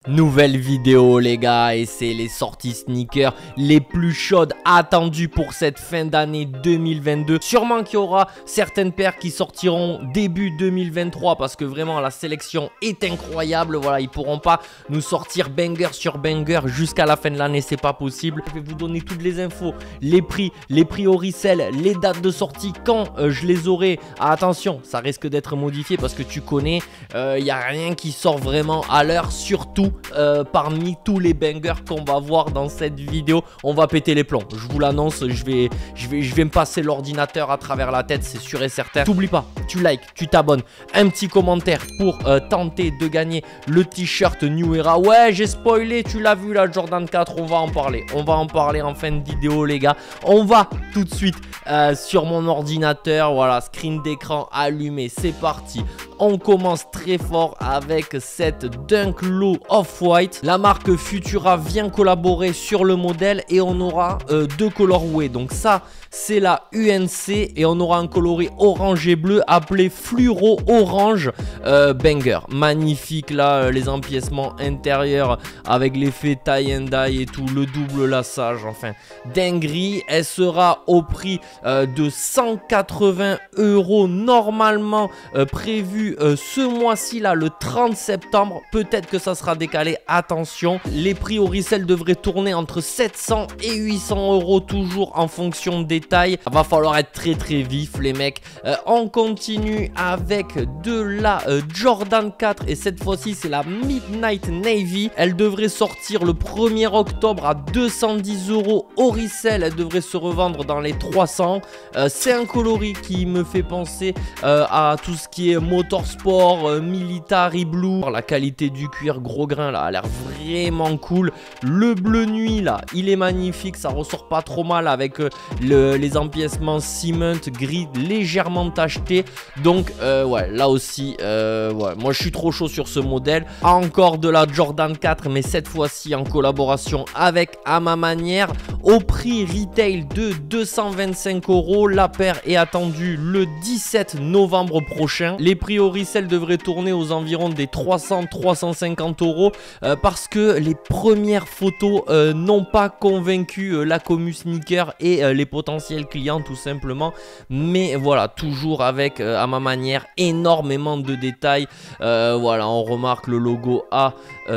Nouvelle vidéo les gars, et c'est les sorties sneakers les plus chaudes attendues pour cette fin d'année 2022. Sûrement qu'il y aura certaines paires qui sortiront début 2023 parce que vraiment la sélection est incroyable. Voilà, ils pourront pas nous sortir banger sur banger jusqu'à la fin de l'année, c'est pas possible. Je vais vous donner toutes les infos, les prix au resell, les dates de sortie, quand je les aurai. Ah, attention, ça risque d'être modifié parce que tu connais, il n'y a rien qui sort vraiment à l'heure, surtout parmi tous les bangers qu'on va voir dans cette vidéo. On va péter les plombs, je vous l'annonce. Je vais me passer l'ordinateur à travers la tête, c'est sûr et certain. T'oublies pas, tu likes, tu t'abonnes, un petit commentaire pour tenter de gagner le t-shirt New Era. Ouais, j'ai spoilé, tu l'as vu la Jordan 4, on va en parler en fin de vidéo les gars. On va tout de suite sur mon ordinateur, voilà, screen d'écran allumé, c'est parti. On commence très fort avec cette Dunk Low Off-White. La marque Futura vient collaborer sur le modèle et on aura deux colorways. Donc ça, c'est la UNC et on aura un coloris orange et bleu appelé Fluoro Orange Banger. Magnifique là, les empiècements intérieurs avec l'effet tie and dye et tout, le double lassage, enfin, dinguerie. Elle sera au prix de 180 € normalement prévu ce mois-ci là, le 30 septembre. Peut-être que ça sera décalé, attention. Les prix au resell devraient tourner entre 700 et 800 € toujours en fonction des tailles. Va falloir être très vif les mecs. On continue avec de la Jordan 4 et cette fois-ci c'est la Midnight Navy. Elle devrait sortir le 1er octobre à 210 € au resell. Elle devrait se revendre dans les 300. C'est un coloris qui me fait penser à tout ce qui est motorsport, military blue. La qualité du cuir gros grain là a l'air vraiment cool. Le bleu nuit là, il est magnifique, ça ressort pas trop mal avec les empiècements cement gris légèrement tachetés. Donc ouais, là aussi ouais, moi je suis trop chaud sur ce modèle. Encore de la Jordan 4 mais cette fois-ci en collaboration avec À Ma Manière au prix retail de 225 €. La paire est attendue le 17 novembre prochain. Les prix au resell devraient tourner aux environs des 300-350 € parce que les premières photos n'ont pas convaincu la commu sneaker et les potentiels clients tout simplement. Mais voilà, toujours avec À Ma Manière énormément de détails. Voilà, on remarque le logo A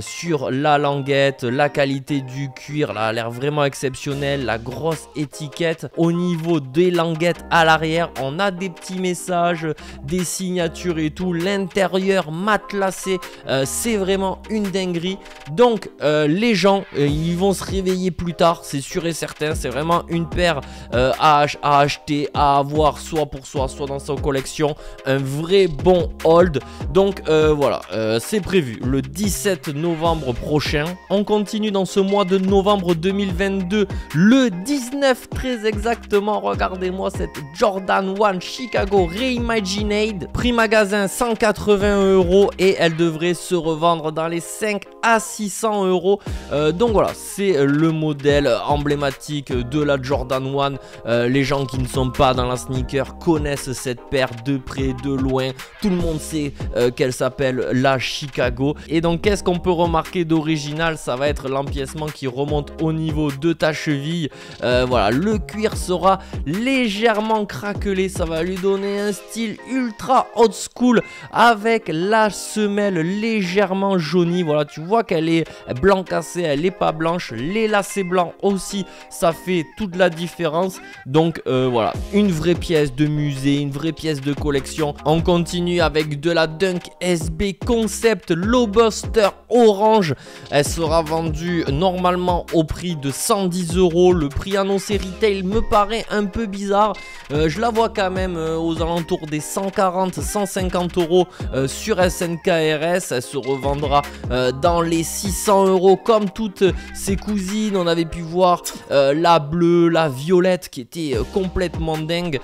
sur la languette, la qualité du cuir là a l'air vraiment exceptionnelle, la grosse étiquette au niveau des languettes à l'arrière. On a des petits messages, des signatures et tout, l'intérieur matelassé, c'est vraiment une dinguerie. Donc les gens ils vont se réveiller plus tard, c'est sûr et certain. C'est vraiment une paire à acheter, à avoir soit pour soi, soit dans sa collection, un vrai bon hold. Donc voilà, c'est prévu le 17 novembre prochain. On continue dans ce mois de novembre 2022, le 19 très exactement. Regardez-moi cette Jordan 1 Chicago Reimagined, prix magasin 180 € et elle devrait se revendre dans les 5 à 600 €. Donc voilà, c'est le modèle emblématique de la Jordan 1. Les gens qui ne sont pas dans la sneaker connaissent cette paire de près, de loin. Tout le monde sait qu'elle s'appelle la Chicago. Et donc qu'est-ce qu'on peut remarquer d'original? Ça va être l'empiècement qui remonte au niveau de ta cheville. Voilà, le cuir sera légèrement craquelé, ça va lui donner un style ultra old school avec la semelle légèrement jaunie. Voilà, tu vois qu'elle est blanc cassé, elle est pas blanche. Les lacets blancs aussi, ça fait toute la différence. Donc voilà, une vraie pièce de musée, une vraie pièce de collection. On continue avec de la Dunk SB Concept Lowbuster Orange. Elle sera vendue normalement au prix de 110 €. Le prix annoncé retail me paraît un peu bizarre. Je la vois quand même aux alentours des 140-150 € sur SNKRS. Elle se revendra dans les 600 € comme toutes ses cousines. On avait pu voir la bleue, la violette qui était complètement dingue.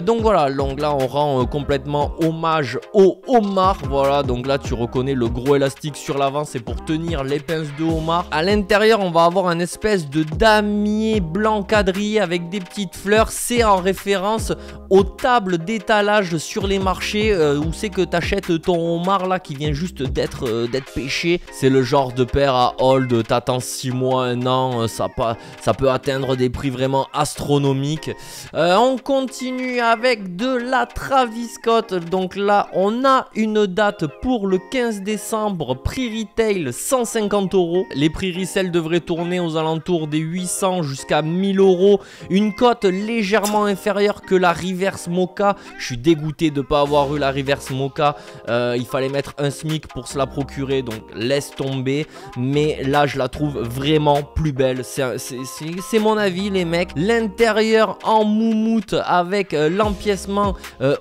Donc voilà, donc là on rend complètement hommage au homard. Voilà, donc là tu reconnais le gros élastique sur l'avant, c'est pour tenir les pinces de homard. À l'intérieur on va avoir un espèce de damier blanc quadrillé avec des petites fleurs. C'est en référence aux tables d'étalage sur les marchés où c'est que tu achètes ton homard là qui vient juste d'être pêché. C'est le genre de paire à hold, t'attends 6 mois, 1 an, ça peut atteindre des prix vraiment astronomiques. On continue avec de la Travis Scott. Donc là, on a une date pour le 15 décembre, prix retail 150 €. Les prix resell devraient tourner aux alentours des 800 jusqu'à 1000 €. Une cote légèrement inférieure que la Reverse Mocha. Je suis dégoûté de ne pas avoir eu la Reverse Mocha. Il fallait mettre un SMIC pour se la procurer, donc laisse tomber. Mais là, je la trouve vraiment plus belle. C'est mon avis, les mecs. L'intérieur en moumoute avec l'empiècement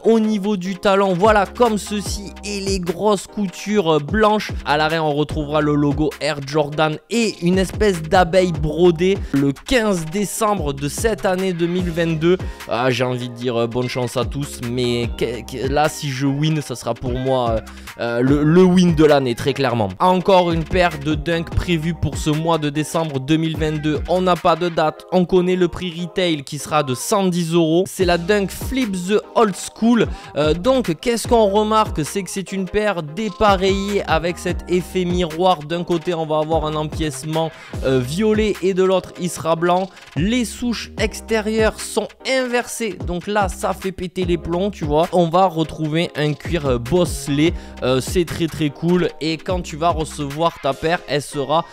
au niveau du talon, voilà, comme ceci, et les grosses coutures blanches. À l'arrière, on retrouvera le logo Air Jordan et une espèce d'abeille brodée. Le 15 décembre de cette année 2022. J'ai envie de dire bonne chance à tous, mais là, si je win, ça sera pour moi le win de l'année, très clairement. Encore une paire de Dunk prévue pour ce mois de décembre 2022. On n'a pas de date, on connaît le prix retail qui sera de 110 €. C'est la Dunk Flip the Old School. Donc, qu'est-ce qu'on remarque? C'est que c'est une paire dépareillée avec cet effet miroir. D'un côté, on va avoir un empiècement violet et de l'autre, il sera blanc. Les souches extérieures sont inversées. Donc là, ça fait péter les plombs, tu vois. On va retrouver un cuir bosselé. C'est très cool. Et quand tu vas recevoir ta paire, elle sera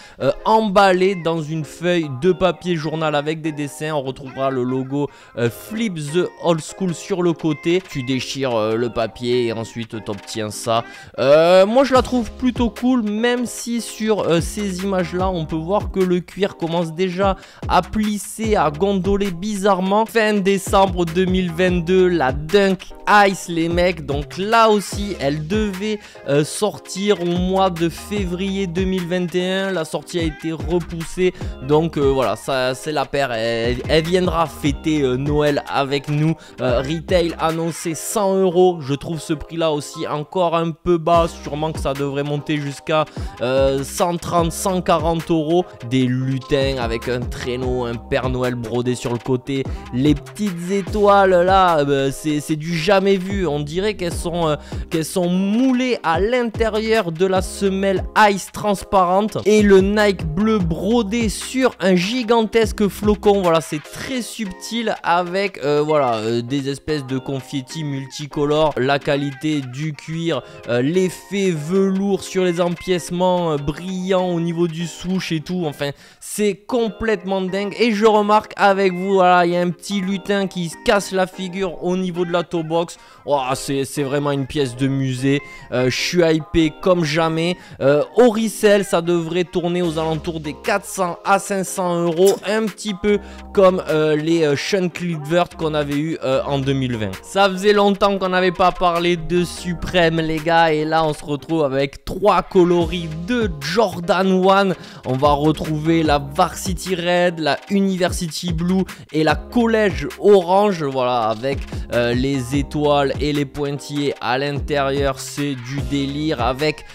emballée dans une feuille de papier journal avec des dessins. On retrouvera le logo Flip the Old School sur le côté. Tu déchires le papier et ensuite tu obtiens ça. Moi, je la trouve plutôt cool, même si sur ces images-là, on peut voir que le cuir commence déjà à plisser, à gondoler bizarrement. Fin décembre 2022, la Dunk Ice, les mecs. Donc là aussi, elle devait sortir au mois de février 2021. La sortie a été repoussée. Donc voilà, ça c'est la paire. Elle viendra fêter Noël avec nous. Retail annoncé 100 €. Je trouve ce prix là aussi encore un peu bas. Sûrement que ça devrait monter jusqu'à 130, 140 €. Des lutins avec un traîneau, un Père Noël brodé sur le côté. Les petites étoiles là, c'est du jamais vu. On dirait qu'elles sont moulées à l'intérieur de la semelle Ice transparente. Et le Nike bleu brodé sur un gigantesque flocon. Voilà, c'est très subtil avec voilà, des espèces de confettis multicolores. La qualité du cuir, l'effet velours sur les empiècements brillants au niveau du souche et tout. Enfin, c'est complètement dingue. Et je remarque avec vous, voilà, il y a un petit lutin qui se casse la figure au niveau de la toe box. Oh, c'est vraiment une pièce de musée. Je suis hypé comme jamais. Au resell, ça devrait tourner aux alentours des 400 à 500 €. Un petit peu comme les Sean Clifford qu'on avait eu en 2020. Ça faisait longtemps qu'on n'avait pas parlé de Supreme, les gars. Et là, on se retrouve avec 3 coloris de Jordan 1. On va retrouver la Varsity Red, la University Blue et la College Orange. Voilà, avec les étoiles et les pointillés à l'intérieur. C'est du délire avec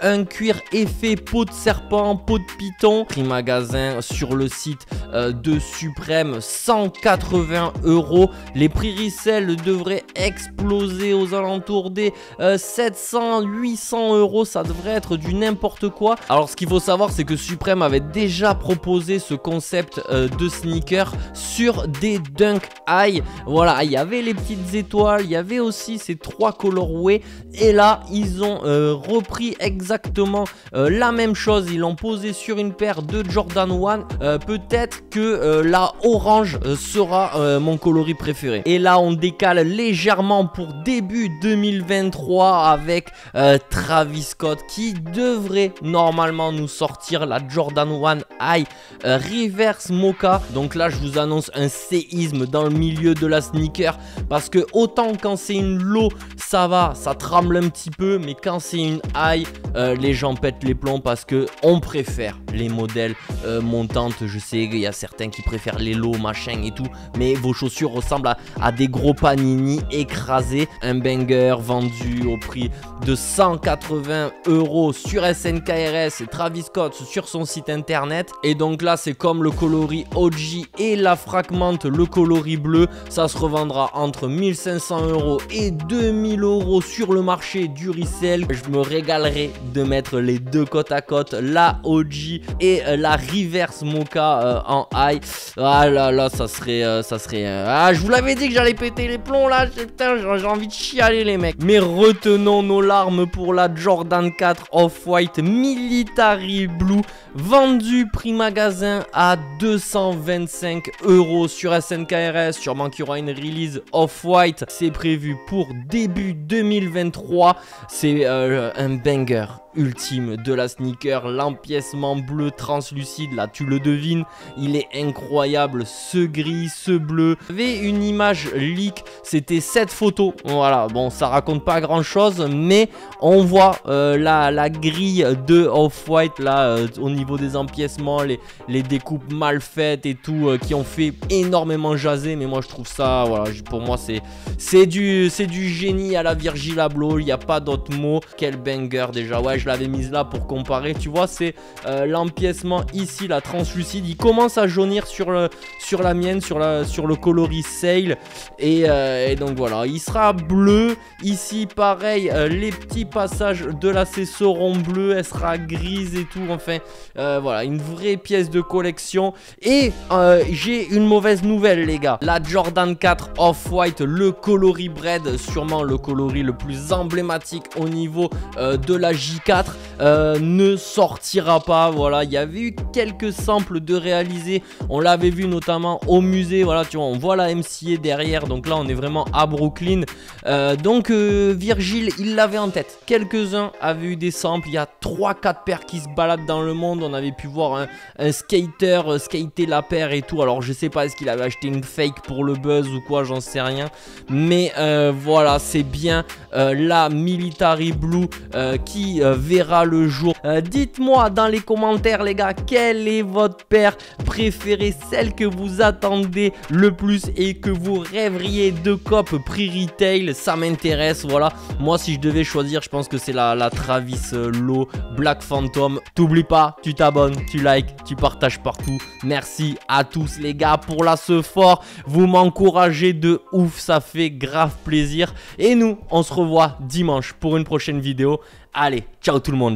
un cuir effet peau de serpent, peau de python. Prix magasin sur le site de Supreme, 180 €. Les prix resell devraient exploser aux alentours des 700, 800 €. Ça devrait être du n'importe quoi. Alors ce qu'il faut savoir, c'est que Supreme avait déjà proposé ce concept de sneaker sur des Dunk High. Voilà, il y avait les petites étoiles, il y avait aussi ces 3 colorways. Et là, ils ont repris exactement la même chose. Ils l'ont posé sur une paire de Jordan 1. Peut-être que la orange sera mon coloris préféré. Et là, on décale légèrement pour début 2023 avec Travis Scott qui devrait normalement nous sortir la Jordan 1 High Reverse Mocha. Donc là, je vous annonce un séisme dans le milieu de la sneaker, parce que autant quand c'est une low, ça va, ça tremble un petit peu, mais quand c'est une high, les gens pètent les plombs parce que on préfère les modèles montantes. Je sais qu'il y a certains qui préfèrent les low machin et tout, mais vos chaussures ressemblent à des gros panini écrasés. Un banger vendu au prix de 180 € sur SNKRS et Travis Scott sur son site internet. Et donc là, c'est comme le coloris OG et la Fragment, le coloris bleu, ça se revendra entre 1500 € et 2000 € sur le marché du resell. Je me régalerai de mettre les de côte à côte, la OG et la reverse mocha en high. Ah là là, ça serait ah, je vous l'avais dit que j'allais péter les plombs là. Putain, j'ai envie de chialer les mecs. Mais retenons nos larmes pour la Jordan 4 Off-White Military Blue, vendue prix magasin à 225 € sur SNKRS. Sûrement qu'il y aura une release Off-White. C'est prévu pour début 2023. C'est un banger ultime de la sneaker, l'empiècement bleu translucide, là tu le devines, il est incroyable, ce gris, ce bleu. J'avais une image leak, c'était cette photo, voilà, bon ça raconte pas grand chose, mais on voit la grille de Off-White là, au niveau des empiècements, les découpes mal faites et tout, qui ont fait énormément jaser, mais moi je trouve ça, voilà, pour moi c'est du génie à la Virgil Abloh, il n'y a pas d'autre mot. Quel banger déjà, ouais, je l'avais mise là pour comparer, tu vois, c'est l'empiècement ici, la translucide, il commence à jaunir sur la mienne, sur le coloris Sail, et donc voilà, il sera bleu, ici pareil, les petits passages de la seront bleus, elle sera grise et tout, enfin, voilà, une vraie pièce de collection. Et j'ai une mauvaise nouvelle les gars, la Jordan 4 Off-White, le coloris bread, sûrement le coloris le plus emblématique au niveau de la J4, ne sortira pas. Voilà, il y avait eu quelques samples de réalisés, on l'avait vu notamment au musée, voilà, tu vois, on voit la MCA derrière, donc là on est vraiment à Brooklyn. Donc Virgil, il l'avait en tête, quelques-uns avaient eu des samples, il y a 3-4 paires qui se baladent dans le monde, on avait pu voir un skater skater la paire et tout, alors je sais pas, est-ce qu'il avait acheté une fake pour le buzz ou quoi, j'en sais rien, mais voilà, c'est bien la Military Blue qui verra le jour. Dites-moi dans les commentaires les gars, quelle est votre paire préférée, celle que vous attendez le plus et que vous rêveriez de cop prix retail, ça m'intéresse. Voilà, moi si je devais choisir, je pense que c'est la Travis Low Black Phantom. T'oublies pas, tu t'abonnes, tu likes, tu partages partout. Merci à tous les gars pour la fort, vous m'encouragez de ouf, ça fait grave plaisir. Et nous on se revoit dimanche pour une prochaine vidéo. Allez, ciao tout le monde.